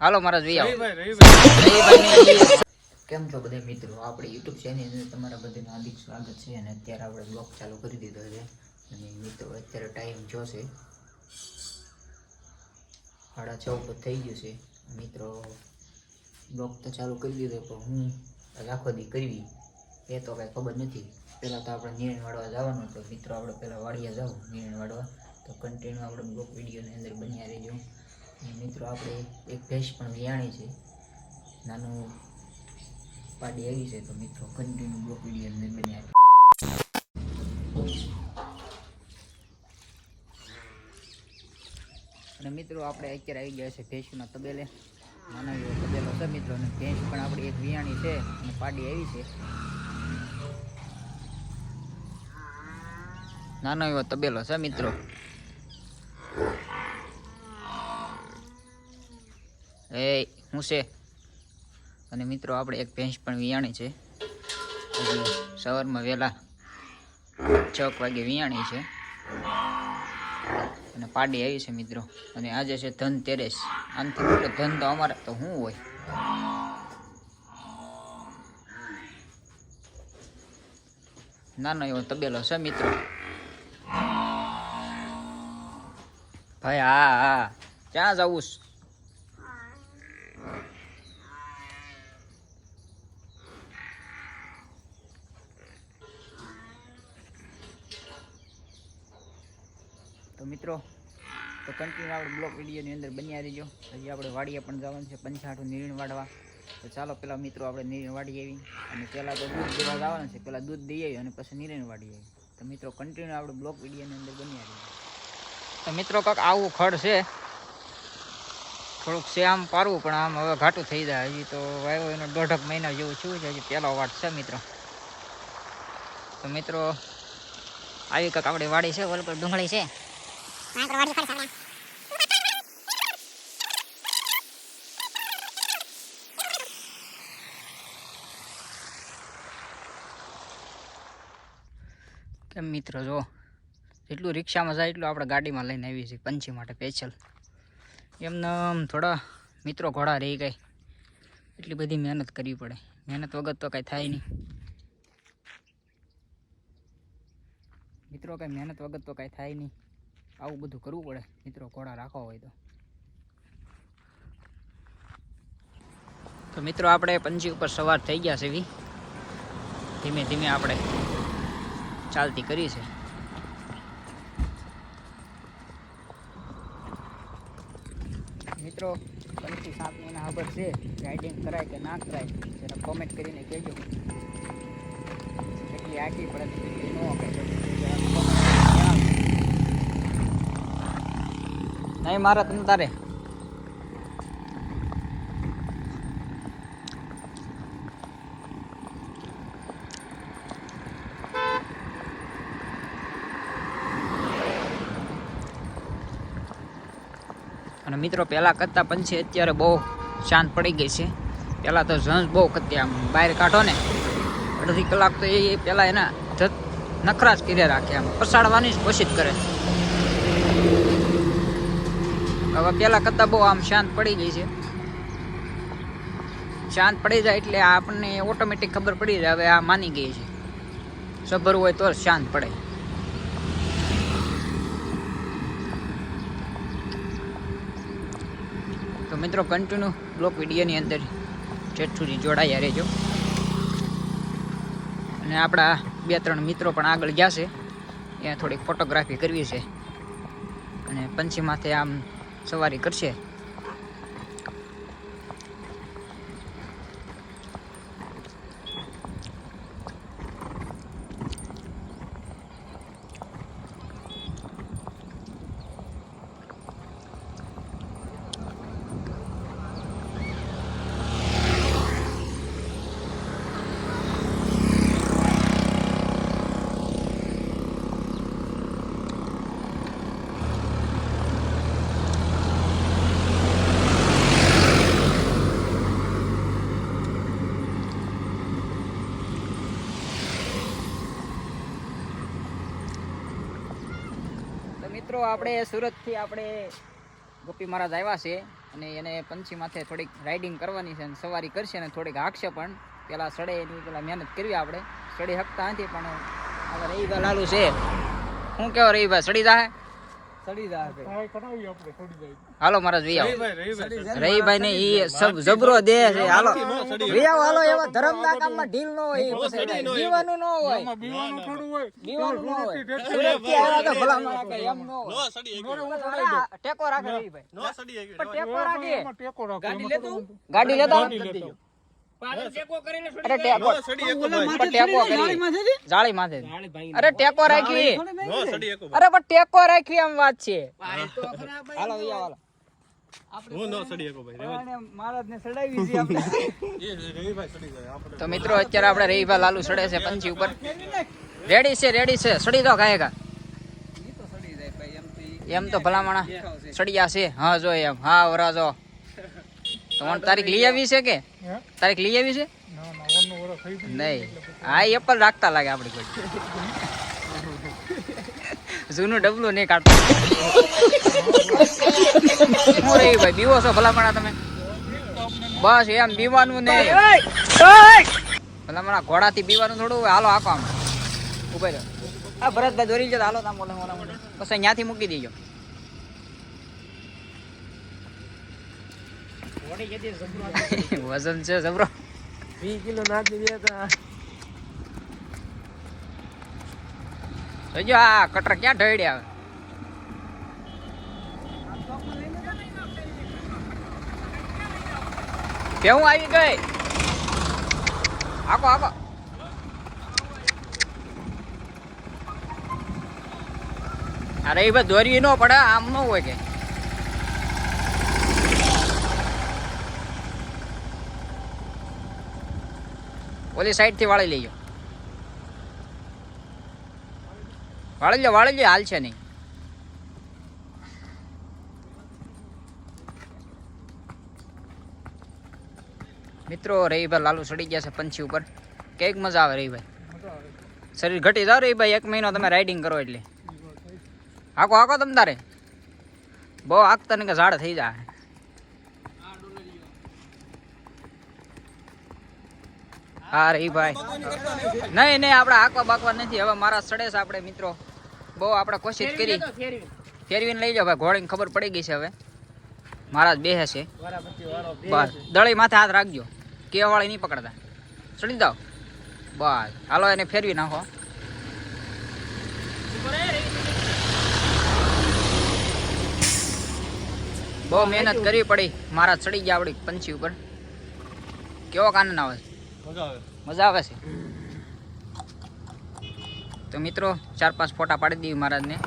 હાલો મારા જોઈ આવો કેમ છો બધા મિત્રો? આપણે યુટ્યુબ ચેનલ અંદર તમારા બધાનું હાર્દિક સ્વાગત છે. અને અત્યારે આપણે બ્લોગ ચાલુ કરી દીધો છે. અને મિત્રો અત્યારે ટાઈમ જોશે 6:30 થઈ ગયું છે. મિત્રો બ્લોગ તો ચાલુ કરી દીધો, પણ હું આખો દી કરવી એ તો કાંઈ ખબર નથી. પહેલાં તો આપણે નિર્ણય વાળવા જવાનું, તો મિત્રો આપણે પહેલાં વાડિયા જાવ નિર્ણય વાળવા, તો કન્ટિન્યુ આપણે બ્લોગ વિડીયોની અંદર બન્યા રહેજો. મિત્રો આપણે એક ભેંસ પણ વિયાણી છે, નાનું પાડી આવી છે, તો મિત્રો કન્ટિન્યુ બ્લોગ વિડીયોની અંદર બન્યા. અને મિત્રો આપણે અત્યારે આવી ગયા છે ભેંસના તબેલે. નાનો એવો તબેલો છે મિત્રો, અને ભેંસ પણ આપણી એક વિયાણી છે અને પાડી આવી છે. નાનો એવો તબેલો છે મિત્રો. એ હું છે. અને મિત્રો આપણે એક ભેંસ પણ વિયાણી છે, સવારમાં વહેલા 6 વાગે વિયાણી છે અને પાડી આવી છે મિત્રો. અને આજે છે ધનતેરસ. આમથી મોટો ધન તો અમારે તો શું હોય. નાનો એવો તબેલો છે મિત્રો. ભાઈ હા હા, ક્યાં જવું? તો મિત્રો તો કન્ટિન્યુ આપણે બ્લોગ વિડીયોની અંદર બન્યા રહીજો. હજી આપણે વાડીએ પણ જવાનું છે, પંચાઠું નીરણ વાળવા. તો ચાલો પહેલાં મિત્રો આપણે નીરણ વાડી આવી, અને પહેલાં તો દૂધ દેવા જવાનું છે. પહેલાં દૂધ દઈ આવી અને પછી નીરણ વાડી આવી. તો મિત્રો કન્ટિન્યુ આપણે બ્લોગ વિડીયોની અંદર બન્યા રહીજો. તો મિત્રો કાંક આવું ખડ છે, થોડુંક છે આમ પારવું, પણ આમ હવે ઘાટું થઈ જાય. હજી તો વાવ્યો એનો 1.5 મહિના જેવું છું છે, હજી પહેલો વાટ છે મિત્રો. તો મિત્રો આવી કાંક આપણે વાડી છે, ઓલ પર ડુંગળી છે. કેમ મિત્રો જો, જેટલું રિક્ષામાં જાય એટલું આપણે ગાડીમાં લઈને આવી છીએ પંછી માટે સ્પેશિયલ. એમને થોડા મિત્રો ઘોડા રહી ગઈ, એટલી બધી મહેનત કરવી પડે. મહેનત વગર તો કાંઈ થાય નહીં મિત્રો. કાંઈ મહેનત વગર તો કાંઈ થાય નહીં. આવું બધું કરવું પડે મિત્રો, ઘોડા રાખવા હોય તો. તો મિત્રો આપણે પંછી ઉપર સવાર થઈ ગયા છે. ધીમે ધીમે આપણે ચાલતી કરી છે. મિત્રો પંછી 7 મહિના ખબર છે, રાઇડિંગ કરાય કે ના કરાય જરા કોમેન્ટ કરીને કહેજો. કેટલી આટી પડે કેટલી ન નહીં મારા તમ તારે. અને મિત્રો પહેલાં કરતાં પંછી અત્યારે બહુ શાંત પડી ગઈ છે. પહેલાં તો ઝંઝ બહુ કરતી, આમ બહાર કાઢો ને અડધી કલાક તો એ પહેલાં એના નખરા જ કર્યા રાખે, આમ પસાડવાની જ કોશિશ કરે. હવે પહેલાં કરતાં બહુ આમ શાંત પડી ગઈ છે. શાંત પડી જાય એટલે આપણને ઓટોમેટિક ખબર પડી જાય હવે આ માની ગઈ છે. સબર હોય તો શાંત પડે. તો મિત્રો કન્ટિન્યુ બ્લોગ વિડીયોની અંદર જેટ સુધી જોડાયા રહેજો. અને આપણા 2-3 મિત્રો પણ આગળ ગયા છે, ત્યાં થોડીક ફોટોગ્રાફી કરવી છે અને પંછી માથે આમ સવારી કરશે. મિત્રો આપણે સુરતથી આપણે ગોપી મહારાજ આવ્યા છે, અને એને પંછી માથે થોડીક રાઇડિંગ કરવાની છે અને સવારી કરશે અને થોડીક હાંકશે પણ પેલા સડે એની પેલા મહેનત કરવી આપણે સડી હકતા નથી પણ હવે રહીભાઈ લાલુ છે શું કેવો રહીભાઈ સડી જાય હાલો મારા રહીભાઈ ને ઈ સબ જબરો દે છે હાલો હાલો એવા ધર્મ ના કામ માં ઢીલ નો હોય બીવાનું નો હોય બીવાનું નો હોય સુરતથી આવ્યા તો ભલા માણસ કે એમ નો હોય ટેકો રાખે રહીભાઈ ટેકો રાખે ગાડી લેતા અરે ટેકો કરી જાળી માથે અરે ટેકો રાખી અરે પણ ટેકો રાખી એમ વાત છે હાલો હાલો તો મિત્રો અત્યારે આપણે રહીભાઈ લાલુ સડે છે પંછી ઉપર રેડી છે સડી દો કાંઈ કા એમ તો ભલામણા સડિયા છે હા જો એમ હા વરાજો તો તારીખ લઈ આવી છે કે તારીખ લઈ આવી છે નહીં હા એપલ રાખતા લાગે આપડે કોઈ જૂનું ડબલું નહીં કાઢતા હું રહી ભાઈ બીવો છો ભલામણા તમે બસ એમ બીવાનું નહીં ભલામણા ઘોડાથી બીવાનું થોડું હાલો આખો આમ ઉભા રહ્યો આ ભરતભાઈ દોરી જતા હાલો તામ મોટા પછી ત્યાંથી મૂકી દેજો વજન છે જબરો 20 કિલો નાખી દે જો આ કટર ક્યાં ઢળી આવે કેવું આવી ગઈ આકો આકો અરે એ બસ દોરી નો પડે આમ નો હોય કે ઓલી સાઈડ થી વાળી લેજો વાળી લો હાલ છે નહીં મિત્રો રહીભાઈ લાલુ સડી ગયા છે પંછી ઉપર કેક મજા આવે રહીભાઈ શરીર ઘટી જાવ રહીભાઈ 1 મહિનો તમે રાઇડિંગ કરો એટલે હાકો તમ તારે બહુ હાકતા ને કે ઝાડ થઈ જાય હા રહીભાઈ નહીં આપણે હાકવા બાકવા નથી હવે મારા સડે છે આપણે મિત્રો બહુ આપણે કોશિશ કરી ફેરવીને લઈ જાઓ ભાઈ ઘોડીને ખબર પડી ગઈ છે હવે મારા જ બેહે છે બસ દળી માથે હાથ રાખજો કેવાળી નહીં પકડતા ચડી જાઓ બસ હાલો એને ફેરવી નાખો બહુ મહેનત કરવી પડી મારા ચડી ગયા આપડી પંછી ઉપર કેવો આનંદ આવે મજા આવે છે તો મિત્રો 4-5 ફોટા પાડી દીધી મહારાજને